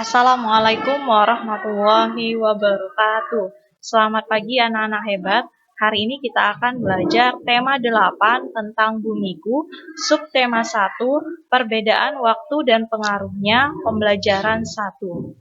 Assalamualaikum warahmatullahi wabarakatuh. Selamat pagi anak-anak hebat. Hari ini kita akan belajar tema 8 tentang bumiku, subtema 1, perbedaan waktu dan pengaruhnya, pembelajaran 1.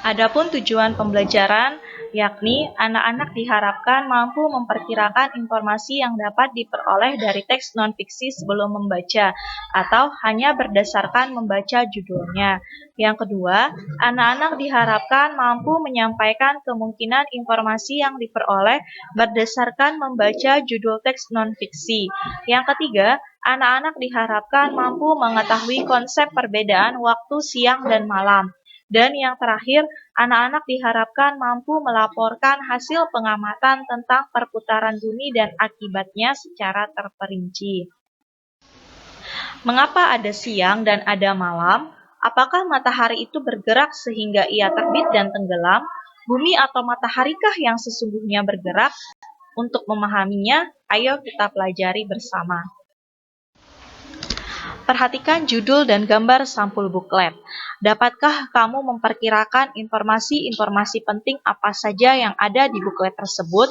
Adapun tujuan pembelajaran, yakni anak-anak diharapkan mampu memperkirakan informasi yang dapat diperoleh dari teks non-fiksi sebelum membaca, atau hanya berdasarkan membaca judulnya. Yang kedua, anak-anak diharapkan mampu menyampaikan kemungkinan informasi yang diperoleh berdasarkan membaca judul teks non-fiksi. Yang ketiga, anak-anak diharapkan mampu mengetahui konsep perbedaan waktu siang dan malam. Dan yang terakhir, anak-anak diharapkan mampu melaporkan hasil pengamatan tentang perputaran bumi dan akibatnya secara terperinci. Mengapa ada siang dan ada malam? Apakah matahari itu bergerak sehingga ia terbit dan tenggelam? Bumi atau mataharikah yang sesungguhnya bergerak? Untuk memahaminya, ayo kita pelajari bersama. Perhatikan judul dan gambar sampul buklet. Dapatkah kamu memperkirakan informasi-informasi penting apa saja yang ada di buklet tersebut?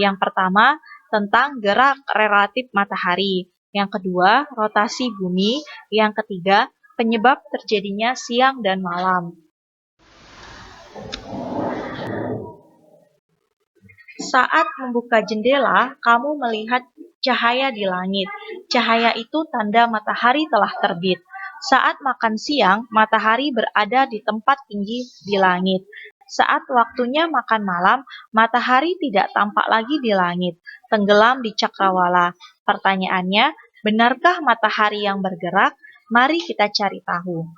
Yang pertama, tentang gerak relatif matahari. Yang kedua, rotasi bumi. Yang ketiga, penyebab terjadinya siang dan malam. Saat membuka jendela, kamu melihat cahaya di langit. Cahaya itu tanda matahari telah terbit. Saat makan siang, matahari berada di tempat tinggi di langit. Saat waktunya makan malam, matahari tidak tampak lagi di langit, tenggelam di cakrawala. Pertanyaannya, benarkah matahari yang bergerak? Mari kita cari tahu.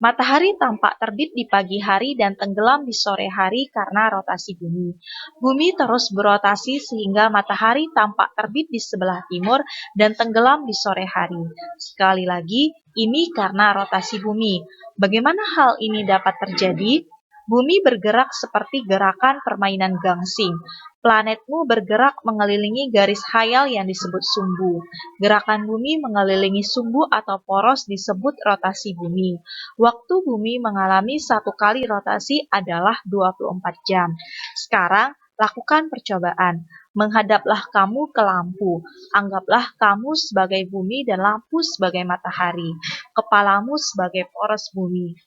Matahari tampak terbit di pagi hari dan tenggelam di sore hari karena rotasi bumi. Bumi terus berotasi sehingga matahari tampak terbit di sebelah timur dan tenggelam di sore hari. Sekali lagi, ini karena rotasi bumi. Bagaimana hal ini dapat terjadi? Bumi bergerak seperti gerakan permainan gangsing. Planetmu bergerak mengelilingi garis khayal yang disebut sumbu. Gerakan bumi mengelilingi sumbu atau poros disebut rotasi bumi. Waktu bumi mengalami satu kali rotasi adalah 24 jam. Sekarang, lakukan percobaan. Menghadaplah kamu ke lampu. Anggaplah kamu sebagai bumi dan lampu sebagai matahari. Kepalamu sebagai poros bumi.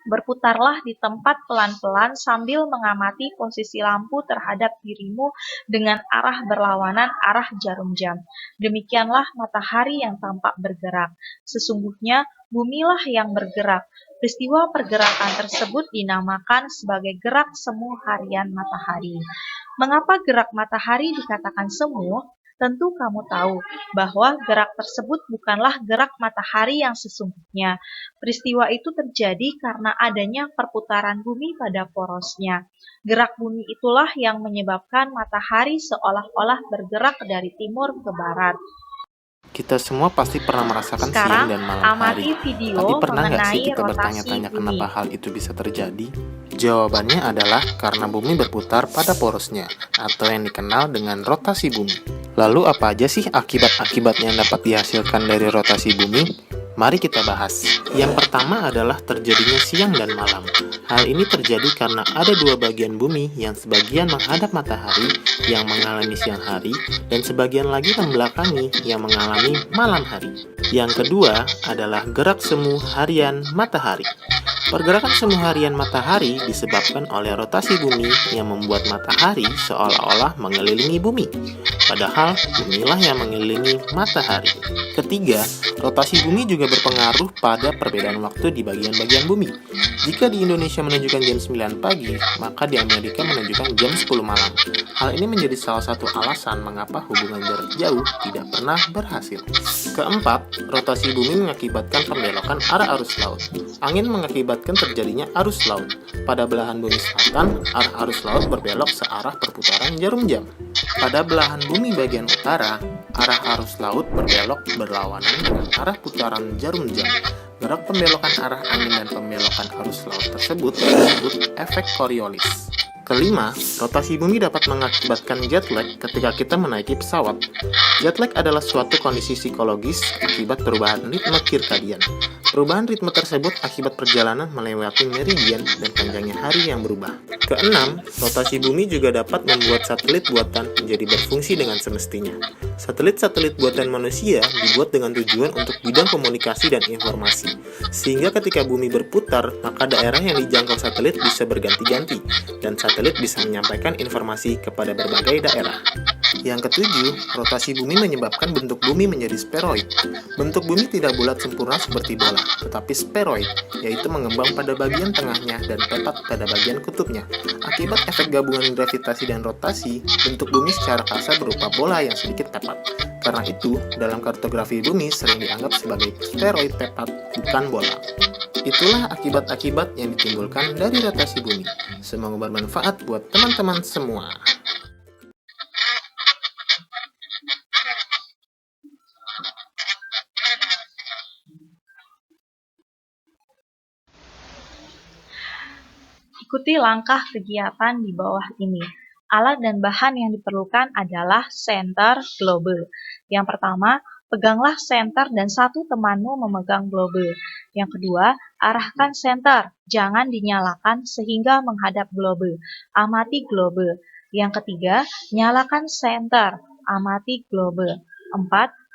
Berputarlah di tempat pelan-pelan sambil mengamati posisi lampu terhadap dirimu dengan arah berlawanan arah jarum jam. Demikianlah matahari yang tampak bergerak. Sesungguhnya bumilah yang bergerak. Peristiwa pergerakan tersebut dinamakan sebagai gerak semu harian matahari. Mengapa gerak matahari dikatakan semu? Tentu kamu tahu bahwa gerak tersebut bukanlah gerak matahari yang sesungguhnya. Peristiwa itu terjadi karena adanya perputaran bumi pada porosnya. Gerak bumi itulah yang menyebabkan matahari seolah-olah bergerak dari timur ke barat. Kita semua pasti pernah merasakan Sekarang, siang dan malam hari. Tapi pernah nggak sih kita bertanya-tanya kenapa hal itu bisa terjadi? Jawabannya adalah karena bumi berputar pada porosnya, atau yang dikenal dengan rotasi bumi. Lalu apa aja sih akibat-akibat yang dapat dihasilkan dari rotasi bumi? Mari kita bahas. Yang pertama adalah terjadinya siang dan malam. Hal ini terjadi karena ada dua bagian bumi yang sebagian menghadap matahari yang mengalami siang hari dan sebagian lagi membelakangi yang mengalami malam hari. Yang kedua adalah gerak semu harian matahari. Pergerakan semu harian matahari disebabkan oleh rotasi bumi yang membuat matahari seolah-olah mengelilingi bumi. Padahal bumilah yang mengelilingi matahari. Ketiga, rotasi bumi juga berpengaruh pada perbedaan waktu di bagian-bagian bumi. Jika di Indonesia menunjukkan jam 9 pagi, maka di Amerika menunjukkan jam 10 malam. Hal ini menjadi salah satu alasan mengapa hubungan jarak jauh tidak pernah berhasil. Keempat, rotasi bumi mengakibatkan pembelokan arah arus laut. Angin mengakibatkan terjadinya arus laut. Pada belahan bumi selatan, arah arus laut berbelok searah perputaran jarum jam. Pada belahan bumi bagian utara, arah arus laut berbelok berlawanan dengan arah putaran jarum jam. Gerak pembelokan arah angin dan pembelokan arus laut tersebut disebut efek Coriolis. Kelima, rotasi bumi dapat mengakibatkan jet lag ketika kita menaiki pesawat. Jet lag adalah suatu kondisi psikologis akibat perubahan ritme circadian. Perubahan ritme tersebut akibat perjalanan melewati meridian dan panjangnya hari yang berubah. Keenam, rotasi bumi juga dapat membuat satelit buatan menjadi berfungsi dengan semestinya. Satelit-satelit buatan manusia dibuat dengan tujuan untuk bidang komunikasi dan informasi, sehingga ketika bumi berputar, maka daerah yang dijangkau satelit bisa berganti-ganti, dan satelit bisa menyampaikan informasi kepada berbagai daerah. Yang ketujuh, rotasi bumi menyebabkan bentuk bumi menjadi spheroid. Bentuk bumi tidak bulat sempurna seperti bola, tetapi spheroid, yaitu mengembang pada bagian tengahnya dan petak pada bagian kutubnya. Akibat efek gabungan gravitasi dan rotasi, bentuk bumi secara kasar berupa bola yang sedikit tepat. Karena itu, dalam kartografi bumi sering dianggap sebagai spheroid tepat, bukan bola. Itulah akibat-akibat yang ditimbulkan dari rotasi bumi. Semoga bermanfaat buat teman-teman semua. Ikuti langkah kegiatan di bawah ini. Alat dan bahan yang diperlukan adalah senter globe. Yang pertama, peganglah senter dan satu temanmu memegang globe. Yang kedua, arahkan senter, jangan dinyalakan sehingga menghadap globe. Amati globe. Yang ketiga, nyalakan senter, amati globe. 4.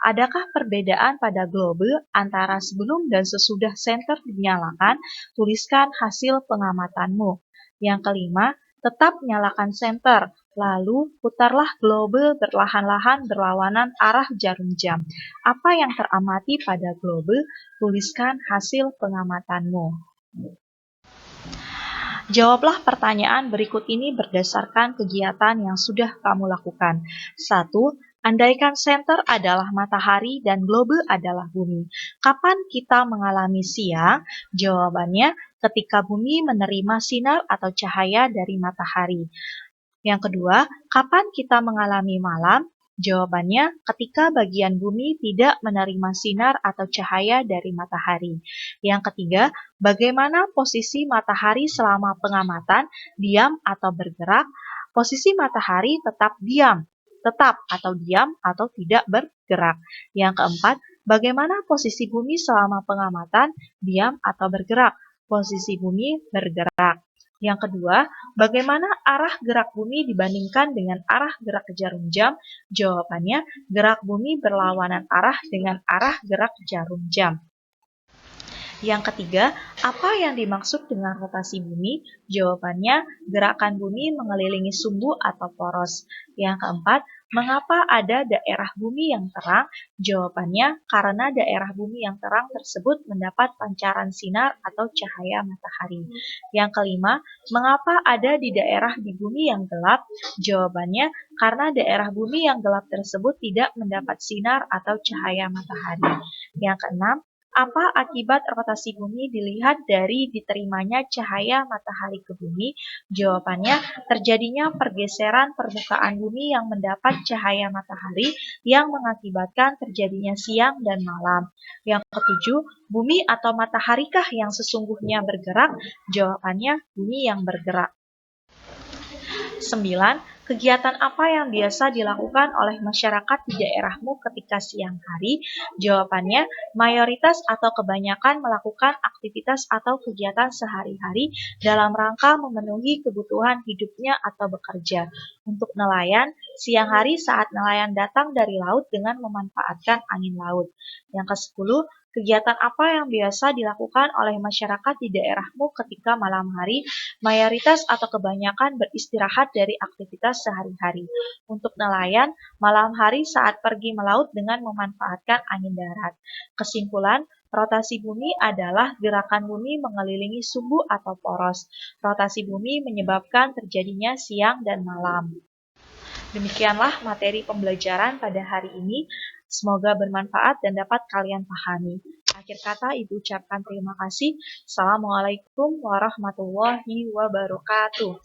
Adakah perbedaan pada globe antara sebelum dan sesudah senter dinyalakan? Tuliskan hasil pengamatanmu. Yang kelima, tetap nyalakan senter, lalu putarlah globe perlahan-lahan berlawanan arah jarum jam. Apa yang teramati pada globe? Tuliskan hasil pengamatanmu. Jawablah pertanyaan berikut ini berdasarkan kegiatan yang sudah kamu lakukan. 1. Andaikan senter adalah matahari dan globe adalah bumi. Kapan kita mengalami siang? Jawabannya, ketika bumi menerima sinar atau cahaya dari matahari. Yang kedua, kapan kita mengalami malam? Jawabannya, ketika bagian bumi tidak menerima sinar atau cahaya dari matahari. Yang ketiga, bagaimana posisi matahari selama pengamatan, diam atau bergerak? Posisi matahari tetap diam atau tidak bergerak. Yang keempat, bagaimana posisi bumi selama pengamatan, diam atau bergerak? Posisi bumi bergerak. Yang kedua, bagaimana arah gerak bumi dibandingkan dengan arah gerak jarum jam? Jawabannya, gerak bumi berlawanan arah dengan arah gerak jarum jam. Yang ketiga, apa yang dimaksud dengan rotasi bumi? Jawabannya, gerakan bumi mengelilingi sumbu atau poros. Yang keempat, mengapa ada daerah bumi yang terang? Jawabannya, karena daerah bumi yang terang tersebut mendapat pancaran sinar atau cahaya matahari. Yang kelima, mengapa ada di daerah di bumi yang gelap? Jawabannya, karena daerah bumi yang gelap tersebut tidak mendapat sinar atau cahaya matahari. Yang keenam, apa akibat rotasi bumi dilihat dari diterimanya cahaya matahari ke bumi? Jawabannya, terjadinya pergeseran permukaan bumi yang mendapat cahaya matahari yang mengakibatkan terjadinya siang dan malam. Yang ketujuh, bumi atau mataharikah yang sesungguhnya bergerak? Jawabannya, bumi yang bergerak. 9. Kegiatan apa yang biasa dilakukan oleh masyarakat di daerahmu ketika siang hari? Jawabannya, mayoritas atau kebanyakan melakukan aktivitas atau kegiatan sehari-hari dalam rangka memenuhi kebutuhan hidupnya atau bekerja. Untuk nelayan, siang hari saat nelayan datang dari laut dengan memanfaatkan angin laut. Yang ke-10, kegiatan apa yang biasa dilakukan oleh masyarakat di daerahmu ketika malam hari? Mayoritas atau kebanyakan beristirahat dari aktivitas sehari-hari. Untuk nelayan, malam hari saat pergi melaut dengan memanfaatkan angin darat. Kesimpulan, rotasi bumi adalah gerakan bumi mengelilingi sumbu atau poros. Rotasi bumi menyebabkan terjadinya siang dan malam. Demikianlah materi pembelajaran pada hari ini. Semoga bermanfaat dan dapat kalian pahami. Akhir kata, Ibu ucapkan terima kasih. Assalamualaikum warahmatullahi wabarakatuh.